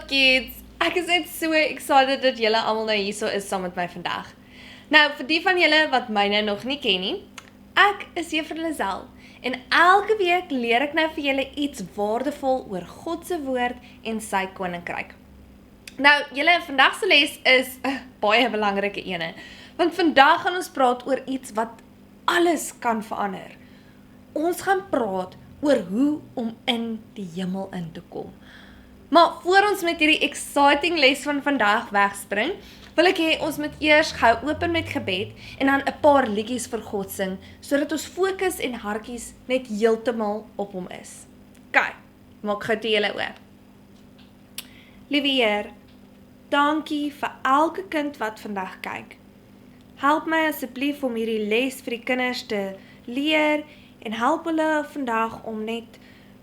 up kids? Ek is net so excited dat julle almal nou hierso is saam met my vandag. Nou, vir die van julle wat my nou nog nie ken nie, ek is Juffrou Lizelle en elke week leer ek nou vir julle iets waardevol oor God se woord en sy koninkryk. Nou, julle vandag se les is 'n baie belangrike ene, want vandag gaan ons praat oor iets wat alles kan verander. Ons gaan praat oor hoe om in die hemel in te kom. Maar voor ons met hierdie exciting les van vandag wegspring, wil ek hê ons moet eers gou open met gebed en dan 'n paar liedjies vir God sing, sodat ons fokus en hartjies net heeltemal op hom is. Kyk, maak gou toe julle oop. Liewe Heer, dankie vir elke kind wat vandag kyk. Help my asseblief om hierdie les vir die kinders te leer en help hulle vandag om net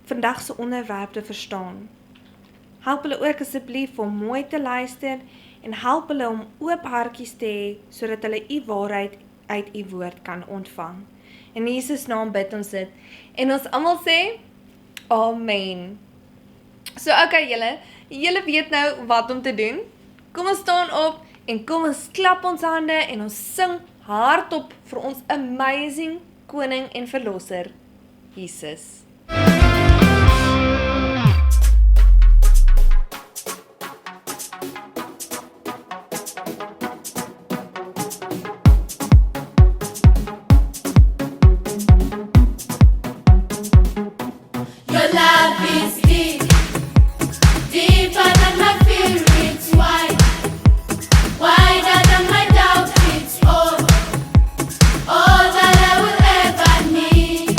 vandag se onderwerp te verstaan. Help hulle ook asseblief om mooi te luister en help hulle om oop hartjies te hê sodat hulle u waarheid uit u woord kan ontvang. In Jesus naam bid ons dit en ons almal sê amen. So okay julle weet nou wat om te doen. Kom ons staan op en kom ons klap ons hande en ons sing hardop vir ons amazing koning en verlosser Jesus. Your love is deep, deeper than my fear, it's wide, wider than my doubt, it's all that I will ever need.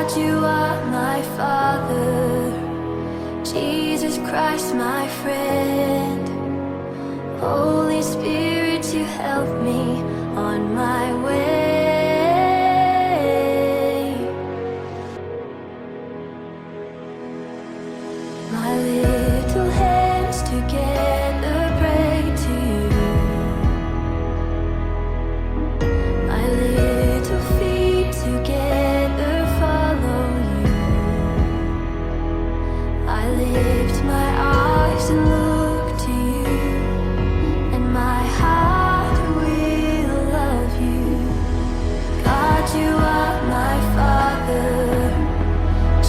God, you are my Father. Jesus Christ, my friend. Holy Spirit, you help me on my way. My little hands together pray to you. My little feet together follow you. I lift my eyes and look to you, and my heart will love you. God, you are my Father.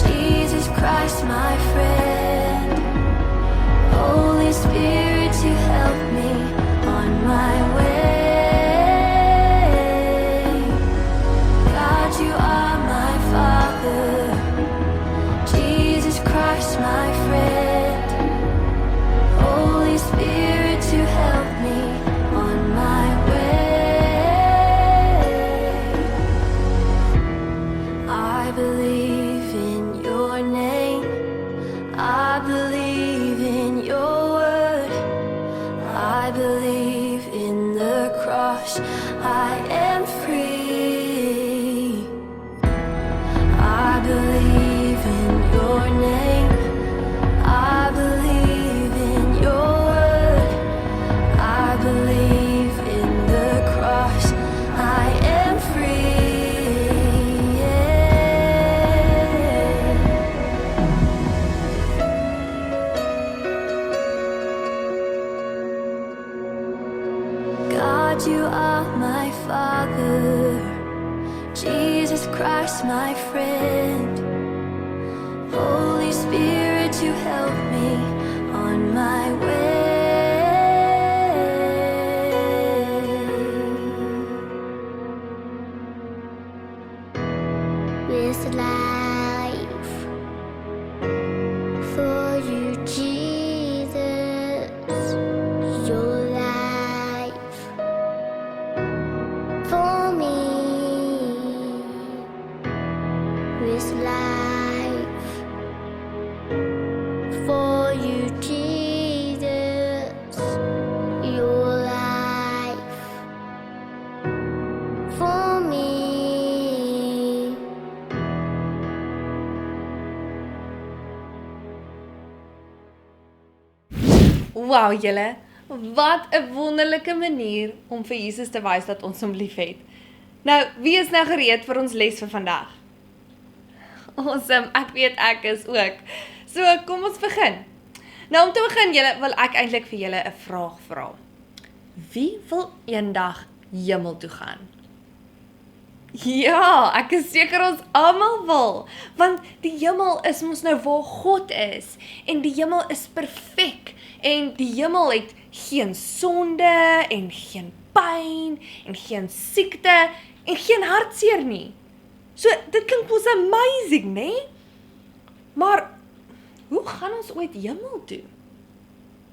Jesus Christ, my friend. Holy Spirit, you help me on my way. God, you are my Father. Jesus Christ, my friend. Holy Spirit, you help me on my way. I believe in your name. I believe in your word. I believe in the cross. I am free. I believe in your name. I believe in your word. I believe in the cross. I am free. Yeah. God, you are my Father. Jesus Christ, my friend. Holy Spirit, you help me on my way. This life for you, Jesus. Your life for me. This life for you, Jesus. Your life for me. Wauw julle, wat 'n wonderlike manier om vir Jesus te wys dat ons hom liefhet. Nou, wie is nou gereed vir ons les vir vandag? Awesome, ek weet ek is ook. So, kom ons begin. Nou om te begin julle, wil ek eintlik vir julle 'n vraag vra. Wie wil eendag hemel toe gaan? Ja, ek is seker ons almal wil, want die hemel is mos nou waar God is, en die hemel is perfek, en die hemel het geen sonde, en geen pyn, en geen siekte, en geen hartseer nie. So, dit klink mos amazing, né? Maar, hoe gaan ons ooit hemel toe?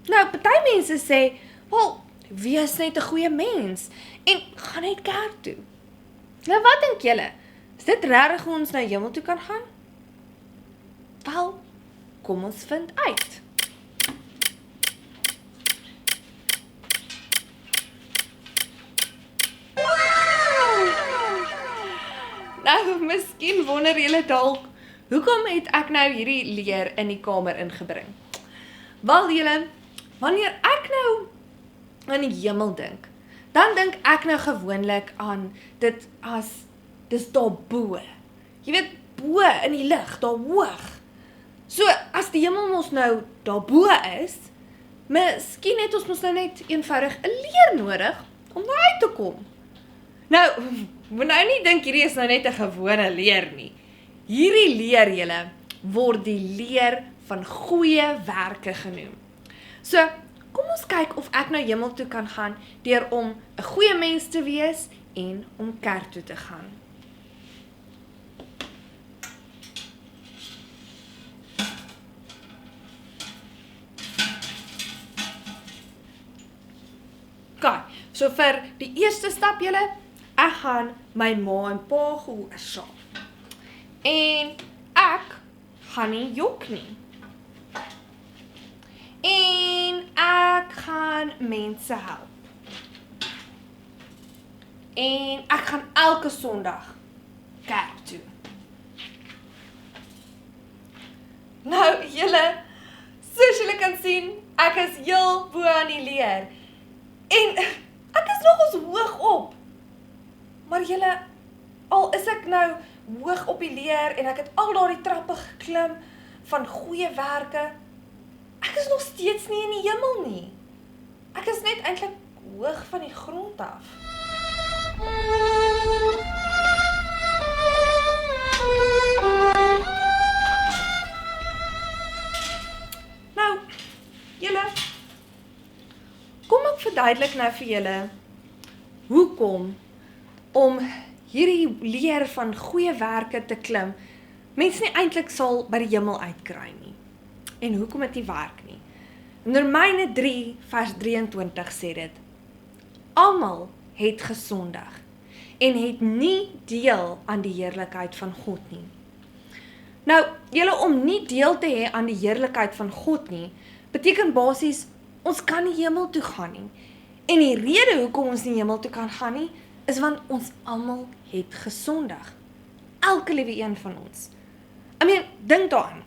Nou, party mense sê, wel, wees net 'n goeie mens, en gaan net kerk toe. Nou wat dink julle? Is dit regtig hoe ons na hemel toe kan gaan? Wel, kom ons vind uit. Nou, miskien wonder julle dalk, hoekom het ek nou hierdie leer in die kamer ingebring? Wel julle, wanneer ek nou aan die hemel dink, dan dink ek nou gewoonlik aan dit as, dis daar bo. Jy weet, bo in die lug, daar hoog. So, as die hemel mos nou daar bo is, miskien het ons mos nou net eenvoudig 'n leer nodig om daar uit te kom. Nou, moet nou nie dink hierdie is nou net 'n gewone leer nie. Hierdie leer julle word die leer van goeie werke genoem. So, kom ons kyk of ek nou hemel toe kan gaan deur om 'n goeie mens te wees en om kerk toe te gaan. Okay, so vir die eerste stap julle, ek gaan my ma en pa gehoorsaam. En ek gaan nie jok nie. En ek gaan mense help. En ek gaan elke Sondag kerk toe. Nou julle, soos julle kan sien, ek is heel bo aan die leer. En ek is nogals hoog op. Maar julle, al is ek nou hoog op die leer en ek het al daardie trappe geklim van goeie werke, ek is nog steeds nie in die hemel nie. Ek is net eintlik hoog van die grond af. Nou, julle, kom ek verduidelik nou vir julle hoekom om hierdie leer van goeie werke te klim, mens nie eintlik sal by die hemel uitkry nie. En hoekom dit nie werk nie. In Romeine 3 vers 23 sê dit: almal het gesondig en het nie deel aan die heerlikheid van God nie. Nou, julle, om nie deel te hê aan die heerlikheid van God nie, beteken basies ons kan nie hemel toe gaan nie. En die rede hoekom ons nie hemel toe kan gaan nie, is want ons almal het gesondig. Elke liewe een van ons. Dink daaraan.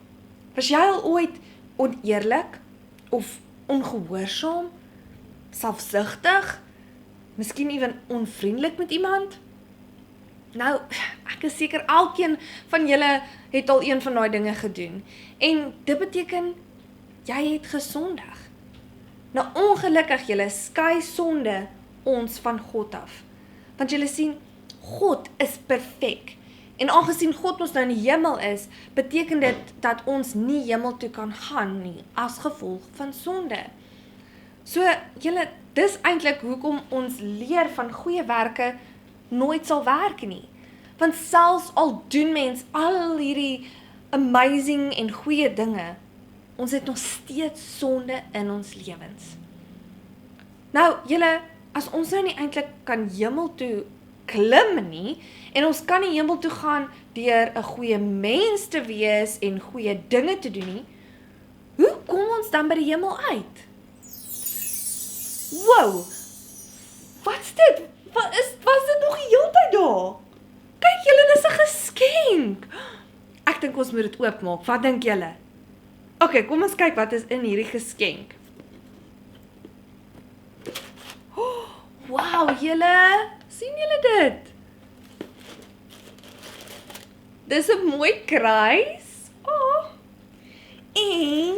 Was jy al ooit oneerlik of ongehoorsaam, selfsugtig, miskien ewen onvriendelik met iemand? Nou, ek is seker elkeen van julle het al een van daai dinge gedoen. En dit beteken, jy het gesondig. Nou ongelukkig julle, skei sonde ons van God af. Want julle sien, God is perfek. En aangesien God ons nou in die hemel is, beteken dit dat ons nie hemel toe kan gaan nie, as gevolg van sonde. So, julle, dis eintlik hoekom ons leer van goeie werke nooit sal werk nie. Want selfs al doen mens al hierdie amazing en goeie dinge, ons het nog steeds sonde in ons lewens. Nou, julle, as ons nou nie eintlik kan hemel toe klim nie, en ons kan nie hemel toe gaan deur 'n goeie mens te wees en goeie dinge te doen nie, hoe kom ons dan by die hemel uit? Wow! Wat's dit? Was dit nog die hele tyd daar? Kyk julle, dis 'n geskenk! Ek dink ons moet dit oopmaak, wat dink julle? Ok, kom ons kyk wat is in hierdie geskenk. Wow, julle, sien julle dit? Dis 'n mooi kruis. En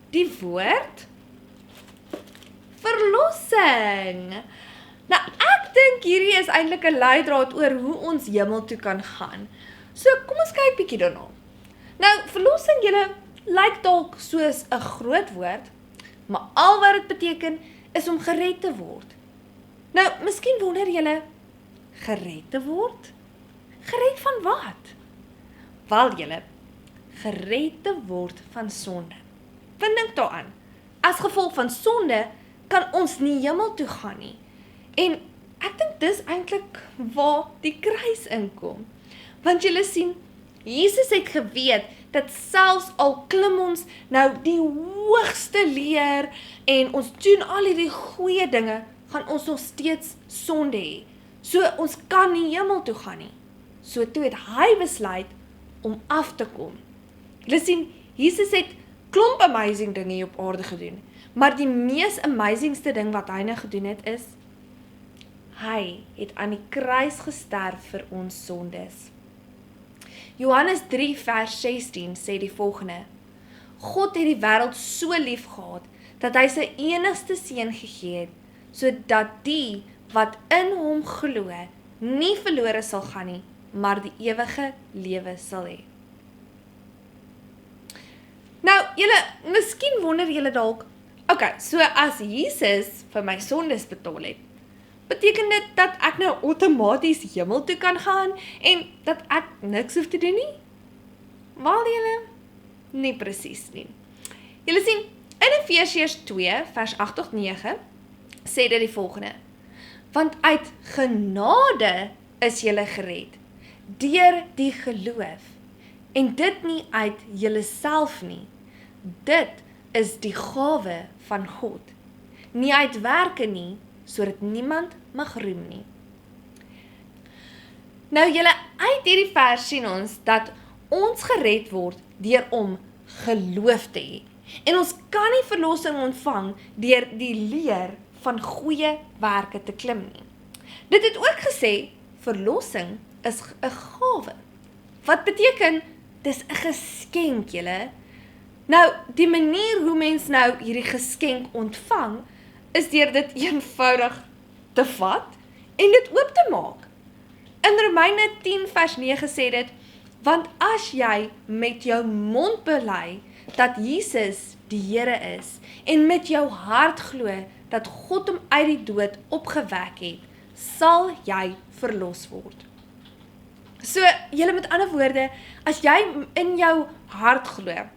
die woord verlossing. Nou, ek dink hierdie is eintlik 'n leidraad oor hoe ons hemel toe kan gaan. So, kom ons kyk bietjie daarna. Nou, verlossing, julle, lyk dalk soos 'n groot woord, maar al wat dit beteken is om gered te word. Nou, miskien wonder julle, gered te word? Gered van wat? Wel julle, gered te word van sonde. Want dink daaraan, as gevolg van sonde kan ons nie hemel toe gaan nie. En ek dink dis eintlik waar die kruis inkom. Want julle sien, Jesus het geweet dat selfs al klim ons nou die hoogste leer en ons doen al hierdie goeie dinge, gaan ons nog steeds sonde hê. So ons kan nie hemel toe gaan nie. So toe het hy besluit om af te kom. Julle sien, Jesus het klomp amazing dinge hier op aarde gedoen, maar die mees amazingste ding wat hy nou gedoen het is, hy het aan die kruis gesterf vir ons sondes. Johannes 3 vers 16 sê die volgende: God het die wêreld so lief gehad, dat hy sy enigste seun gegee het, sodat die wat in hom glo, nie verlore sal gaan nie, maar die ewige lewe sal hê. Nou, julle, miskien wonder julle dalk, okay, so as Jesus vir my sondes betaal het, beteken dit dat ek nou outomaties hemel toe kan gaan en dat ek niks hoef te doen nie? Wel julle, nie presies nie. Julle sien, in Efesiërs 2 vers 8 tot 9 sê dit die volgende: want uit genade is julle gered, deur die geloof. En dit nie uit julleself nie. Dit is die gawe van God. Nie uit werke nie, sodat niemand mag roem nie. Nou julle, uit hierdie vers sien ons dat ons gered word deur om geloof te hê. En ons kan nie verlossing ontvang deur die leer van goeie werke te klim nie. Dit het ook gesê, verlossing is 'n gawe. Wat beteken, dis 'n geskenk julle. Nou, die manier hoe mens nou hierdie geskenk ontvang, is deur dit eenvoudig te vat en dit oop te maak. In Romeine 10 vers 9 sê dit, want as jy met jou mond bely dat Jesus die Here is en met jou hart glo dat God hom uit die dood opgewek het, sal jy verlos word. So, julle met ander woorde, as jy in jou hart glo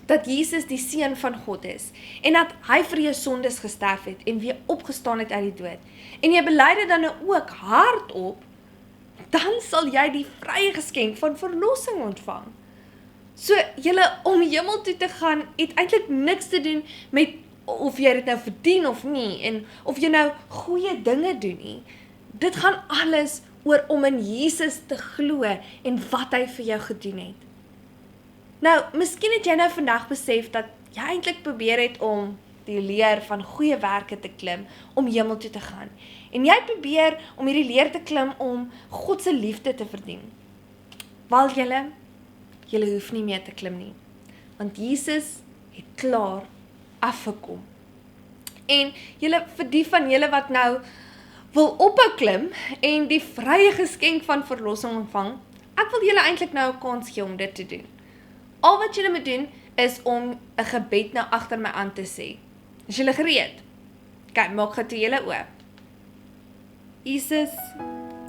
dat Jesus die Seun van God is en dat hy vir jou sondes gesterf het en weer opgestaan het uit die dood en jy bely dit dan nou ook hardop, dan sal jy die vrye geskenk van verlossing ontvang. So, julle om hemel toe te gaan, het eintlik niks te doen met of jy dit nou verdien of nie, en of jy nou goeie dinge doen nie. Dit gaan alles oor om in Jesus te glo en wat hy vir jou gedoen het. Nou, miskien het jy nou vandag besef dat jy eintlik probeer het om die leer van goeie werke te klim, om hemel toe te gaan. En jy probeer om hierdie leer te klim om God se liefde te verdien. Wel julle hoef nie meer te klim nie. Want Jesus het klaar afgekom. En vir die van julle wat nou wil ophou klim en die vrye geskenk van verlossing ontvang, ek wil julle eintlik nou 'n kans gee om dit te doen. Al wat julle moet doen is om 'n gebed nou agter my aan te sê. Is julle gereed? Kyk, maak gou toe julle oop. Jesus,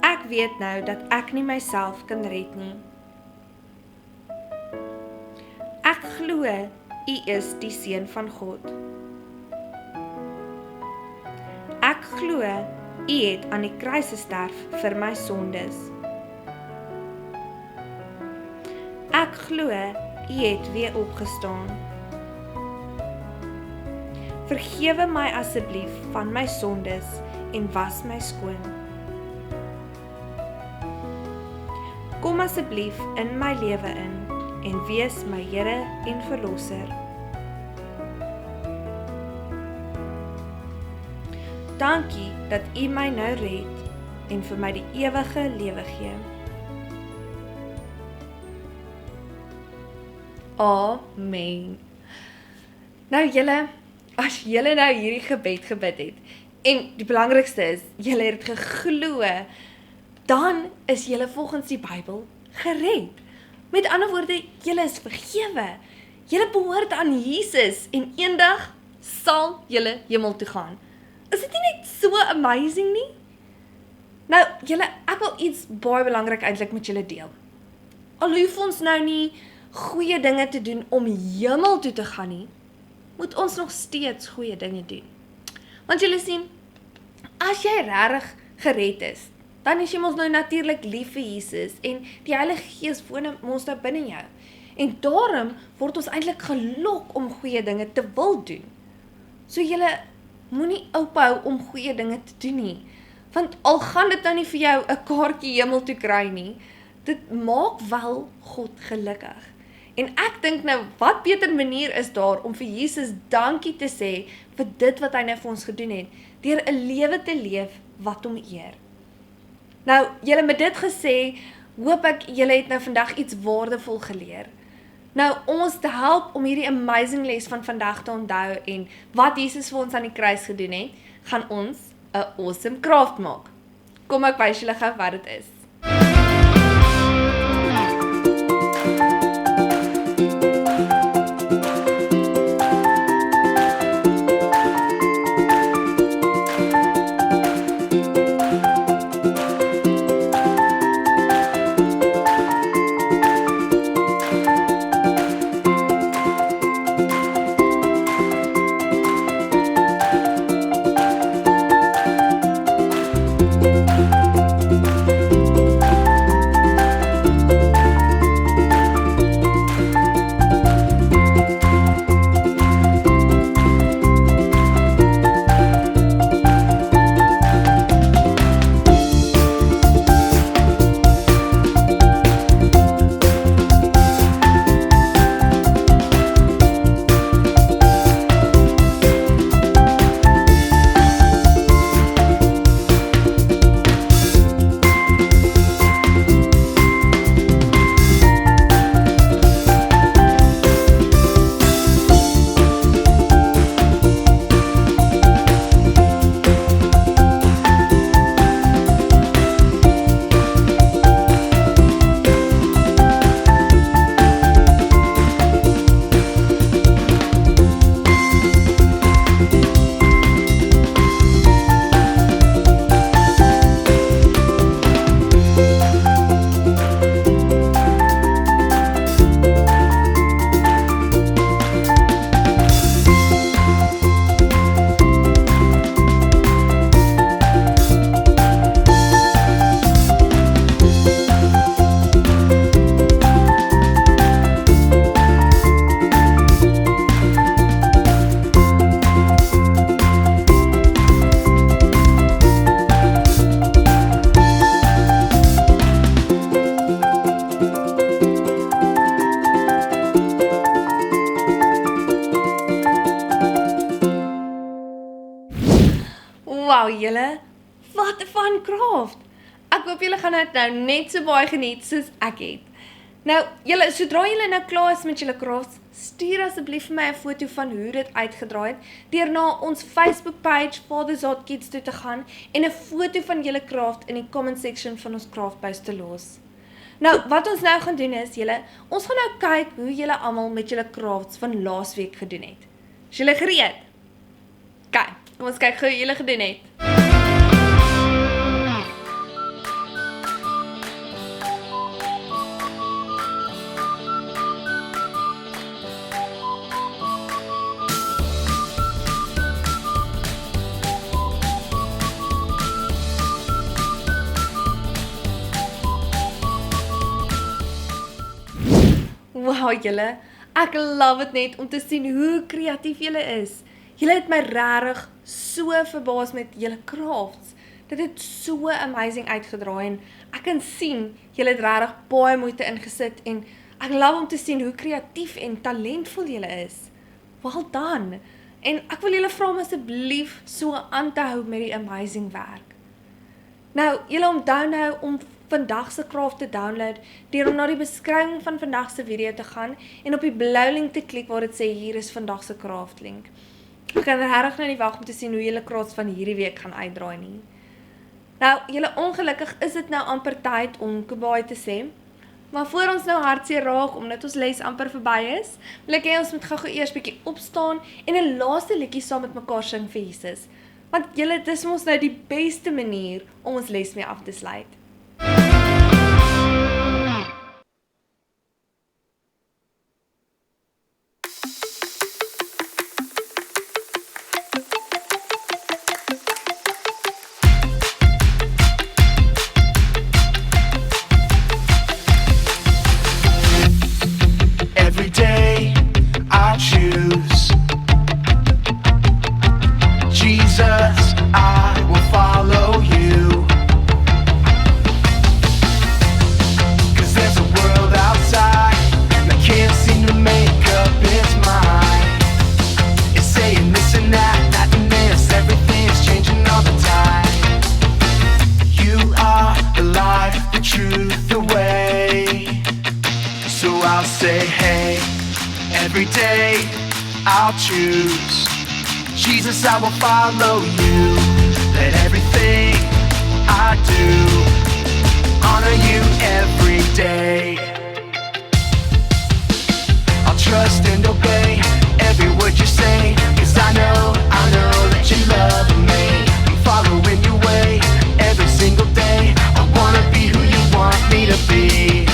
ek weet nou dat ek nie myself kan red nie. Ek glo U is die Seun van God. Ek glo U het aan die kruis gesterf vir my sondes. Ek glo U het weer opgestaan. Vergewe my asseblief van my sondes en was my skoon. Kom asseblief in my lewe in en wees my Here en Verlosser. Dankie dat U my nou red en vir my die ewige lewe gee. Amen. Nou julle, as julle nou hierdie gebed gebid het, en die belangrikste is, julle het geglo, dan is julle volgens die Bybel gered. Met ander woorde, julle is vergewe. Julle behoort aan Jesus en eendag sal julle hemel toe gaan. Is dit nie net so amazing nie? Nou, julle, ek wil iets baie belangrik eintlik met julle deel. Al hoef ons nou nie goeie dinge te doen om hemel toe te gaan nie, moet ons nog steeds goeie dinge doen. Want julle sien, as jy regtig gered is, dan is jy mos nou natuurlik lief vir Jesus en die Heilige Gees woon mos nou binne jou. En daarom word ons eintlik gelok om goeie dinge te wil doen. So julle moenie ophou om goeie dinge te doen nie. Want al gaan dit nou nie vir jou 'n kaartjie hemel toe kry nie, dit maak wel God gelukkig. En ek dink nou, wat beter manier is daar om vir Jesus dankie te sê vir dit wat hy nou vir ons gedoen het, deur 'n lewe te leef wat hom eer. Nou, julle met dit gesê, hoop ek julle het nou vandag iets waardevol geleer. Nou, om ons te help om hierdie amazing les van vandag te onthou en wat Jesus vir ons aan die kruis gedoen het, gaan ons 'n awesome craft maak. Kom ek wys julle gou wat dit is. julle, wat 'n fun craft. Ek hoop julle gaan dit nou net so baie geniet soos ek het. Nou, julle, sodra julle nou klaar is met julle crafts, stuur asseblief vir my 'n foto van hoe dit uitgedraai het, deur na ons Facebook page Father's Heart Kids toe te gaan en 'n foto van julle craft in die comment section van ons craft post te los. Nou, wat ons nou gaan doen is, julle, ons gaan nou kyk hoe julle almal met julle crafts van laasweek gedoen het. Is julle gereed? Kyk, kom ons kyk hoe julle gedoen het. Wow, julle, ek love dit net om te sien hoe kreatief julle is. Julle het my regtig so verbaas met julle crafts. Dit het so amazing uitgedraai en ek kan sien julle het regtig baie moeite ingesit en ek love om te sien hoe kreatief en talentvol julle is. Well done. En ek wil julle vra om asseblief so aan te hou met die amazing werk. Nou, julle onthou nou om vandag se craft te download deur om na die beskrywing van vandag se video te gaan en op die blou link te klik waar dit sê hier is vandag se craft link. Ek kan regtig nou nie wag om te sien hoe julle crafts van hierdie week gaan uitdraai nie. Nou, julle ongelukkig is dit nou amper tyd om goodbye te sê. Maar voor ons nou hartseer raak omdat ons les amper verby is, wil ek hê ons moet gou-gou eers bietjie opstaan en 'n laaste liedjie saam met mekaar sing vir Jesus. Want julle, dis mos nou die beste manier om ons les mee af te sluit. Every day I choose Jesus, I will follow you. 'Cause there's a world outside that can't seem to make up its mind. It's saying this and that and this, everything's changing all the time. You are the life, the truth, the way. So I'll say, hey, every day I'll choose Jesus, I will follow you. Let everything I do honor you every day. I'll trust and obey every word you say, 'cause I know that you love me. I'm following your way every single day. I wanna be who you want me to be.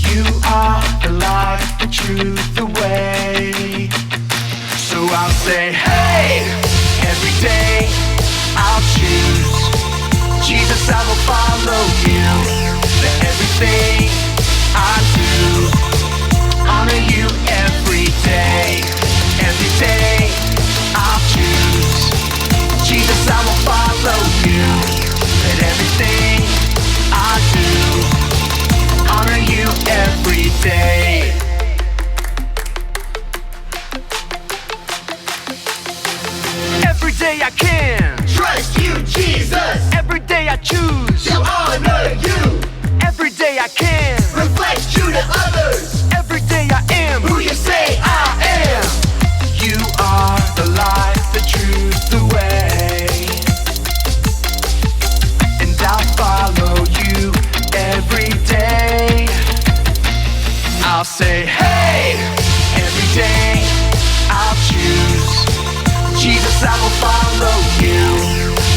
You are the life, the truth, the way. So I'll say, hey, every day I'll choose Jesus, I will follow you. Let everything I do honor you every day. Every day I'll choose Jesus, I will follow you. Let everything I do honor you every day. Every day I can Trust you, Jesus, every day I choose to honor you, every day I can reflect you to others, every day I am who you say I am. You are the light, the truth, the way, and I'll follow you every day. I'll say, hey, every day I'll choose Jesus, I will follow you.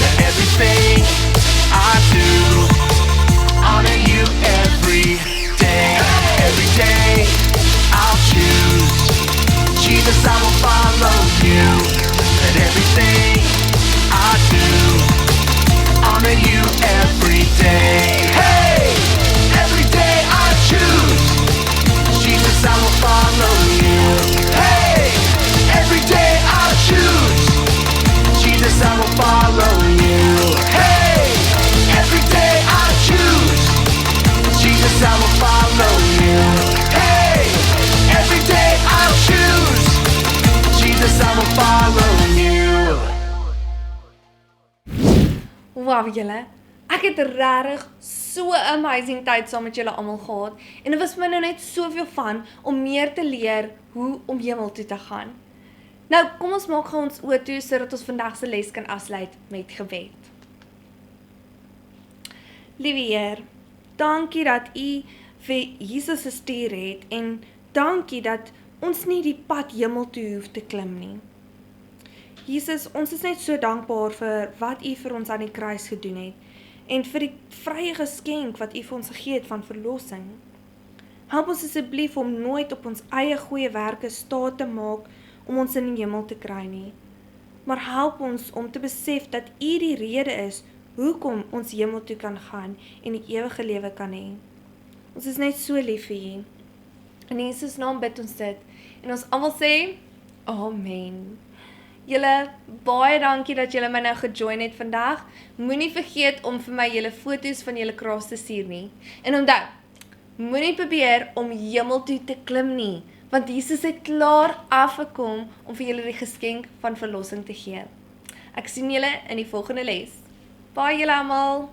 Let everything I do honor you every day. Every day I'll choose Jesus, I will follow you. Let everything I do honor you every day. Hey, every day I choose Jesus, I will Wow julle, ek het regtig so 'n amazing tyd saam met julle almal gehad en dit was vir my nou net soveel van om meer te leer hoe om hemel toe te gaan. Nou, kom ons maak gou ons oë toe sodat ons vandag se les kan afsluit met gebed. Liewe Heer, dankie dat U vir Jesus gestuur het en dankie dat ons nie die pad hemel toe hoef te klim nie. Jesus, ons is net so dankbaar vir wat U vir ons aan die kruis gedoen het en vir die vrye geskenk wat U vir ons gegee het van verlossing. Help ons asseblief om nooit op ons eie goeie werke staat te maak om ons in die hemel te kry nie. Maar help ons om te besef dat U die rede is hoekom ons hemel toe kan gaan en die ewige lewe kan hê. Ons is net so lief vir U. In Jesus naam bid ons dit en ons almal sê, Amen. Julle, baie dankie dat julle my nou gejoin het vandag. Moenie vergeet om vir my julle foto's van julle kraas te stuur nie. En onthou, moenie probeer om hemel toe te klim nie, want Jesus het klaar afgekom om vir julle die geskenk van verlossing te gee. Ek sien julle in die volgende les. Bye julle almal.